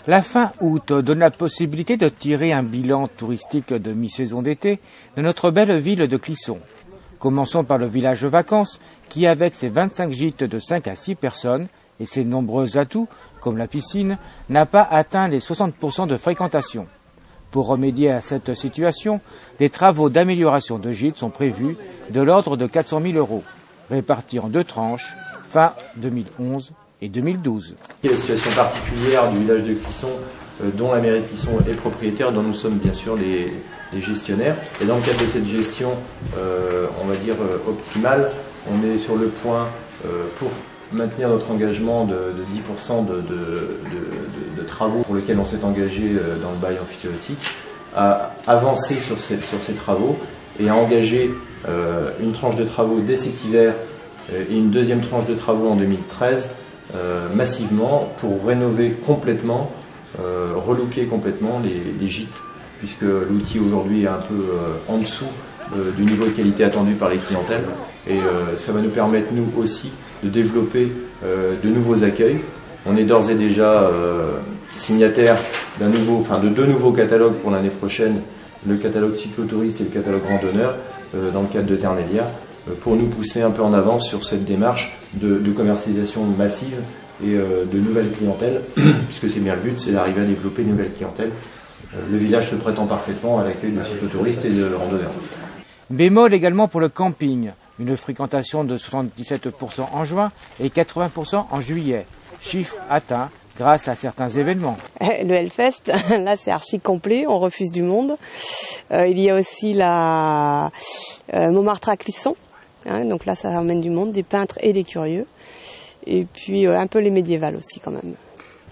La fin août donne la possibilité de tirer un bilan touristique de mi-saison d'été de notre belle ville de Clisson. Commençons par le village de vacances qui, avec ses 25 gîtes de 5 à 6 personnes et ses nombreux atouts, comme la piscine, n'a pas atteint les 60% de fréquentation. Pour remédier à cette situation, des travaux d'amélioration de gîtes sont prévus de l'ordre de 400 000 €, répartis en 2 tranches, fin 2011 et 2012. La situation particulière du village de Clisson, dont la mairie de Clisson est propriétaire, dont nous sommes bien sûr les gestionnaires. Et dans le cadre de cette gestion, on va dire optimale, on est sur le point, pour maintenir notre engagement de 10% de travaux pour lesquels on s'est engagé dans le bail emphytéotique, à avancer sur ces travaux et à engager une tranche de travaux dès cet hiver et une deuxième tranche de travaux en 2013, massivement pour rénover complètement, relooker complètement les gîtes, puisque l'outil aujourd'hui est un peu en dessous du niveau de qualité attendu par les clientèles, et ça va nous permettre nous aussi de développer de nouveaux accueils. On est d'ores et déjà signataire de 2 nouveaux catalogues pour l'année prochaine, le catalogue cyclotouriste et le catalogue randonneur, dans le cadre de Ternelia, pour nous pousser un peu en avance sur cette démarche de commercialisation massive et de nouvelles clientèles, puisque c'est bien le but, c'est d'arriver à développer de nouvelles clientèles. Le village se prétend parfaitement à l'accueil de cyclotouristes et de randonneurs. Bémol également pour le camping, une fréquentation de 77% en juin et 80% en juillet, chiffre atteint grâce à certains événements. Le Hellfest, là c'est archi complet, on refuse du monde. Il y a aussi la Montmartre à Clisson, donc là ça ramène du monde, des peintres et des curieux. Et puis un peu les médiévales aussi quand même.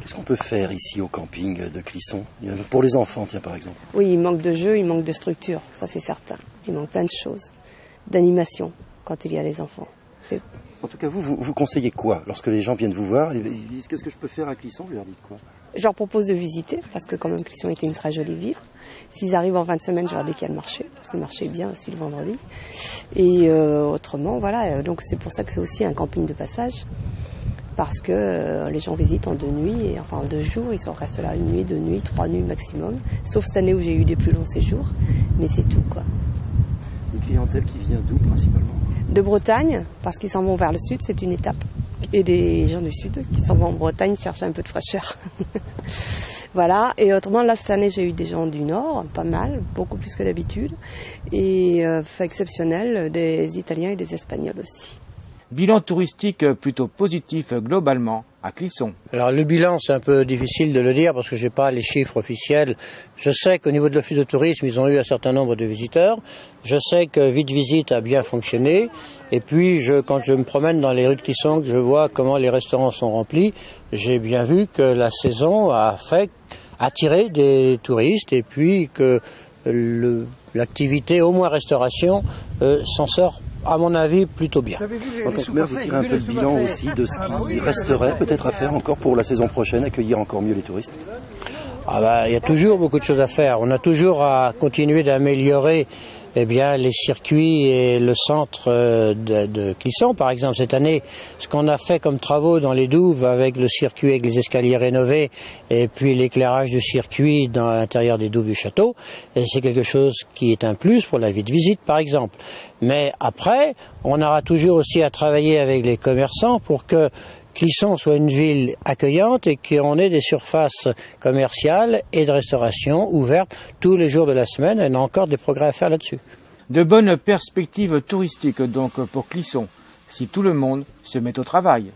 Qu'est-ce qu'on peut faire ici au camping de Clisson, pour les enfants, tiens, par exemple? Oui, il manque de jeux, il manque de structure, ça c'est certain. Il manque plein de choses, d'animation quand il y a les enfants. En tout cas, vous conseillez quoi lorsque les gens viennent vous voir? Ils disent qu'est-ce que je peux faire à Clisson? Vous leur dites quoi? Je leur propose de visiter, parce que quand même Clisson était une très jolie ville. S'ils arrivent en fin de semaine, je leur dis qu'il y a le marché, parce que le marché est bien aussi le vendredi. Et autrement, voilà, donc c'est pour ça que c'est aussi un camping de passage. Parce que les gens visitent en 2 nuits, et enfin en 2 jours, ils restent là 1 nuit, 2 nuits, 3 nuits maximum. Sauf cette année où j'ai eu des plus longs séjours, mais c'est tout quoi. Une clientèle qui vient d'où principalement? De Bretagne, parce qu'ils s'en vont vers le sud, c'est une étape. Et des gens du sud qui s'en vont en Bretagne chercher un peu de fraîcheur. Voilà, et autrement là cette année j'ai eu des gens du nord, pas mal, beaucoup plus que d'habitude. Et fait exceptionnel, des Italiens et des Espagnols aussi. Bilan touristique plutôt positif globalement à Clisson. Alors le bilan c'est un peu difficile de le dire parce que j'ai pas les chiffres officiels. Je sais qu'au niveau de l'office de tourisme ils ont eu un certain nombre de visiteurs. Je sais que Vite Visite a bien fonctionné. Et puis quand je me promène dans les rues de Clisson, que je vois comment les restaurants sont remplis, j'ai bien vu que la saison a fait attirer des touristes et puis que l'activité au moins restauration s'en sort à mon avis, plutôt bien. Donc, maire, vous tirez un peu le bilan aussi de ce qui resterait peut-être à faire encore pour la saison prochaine, accueillir encore mieux les touristes? Il y a toujours beaucoup de choses à faire. On a toujours à continuer d'améliorer les circuits et le centre de Clisson. Par exemple, cette année, ce qu'on a fait comme travaux dans les douves avec le circuit, avec les escaliers rénovés et puis l'éclairage du circuit dans l'intérieur des douves du château, c'est quelque chose qui est un plus pour la Vite Visite, par exemple. Mais après, on aura toujours aussi à travailler avec les commerçants pour que Clisson soit une ville accueillante et qu'on ait des surfaces commerciales et de restauration ouvertes tous les jours de la semaine. Et on a encore des progrès à faire là-dessus. De bonnes perspectives touristiques donc pour Clisson, si tout le monde se met au travail.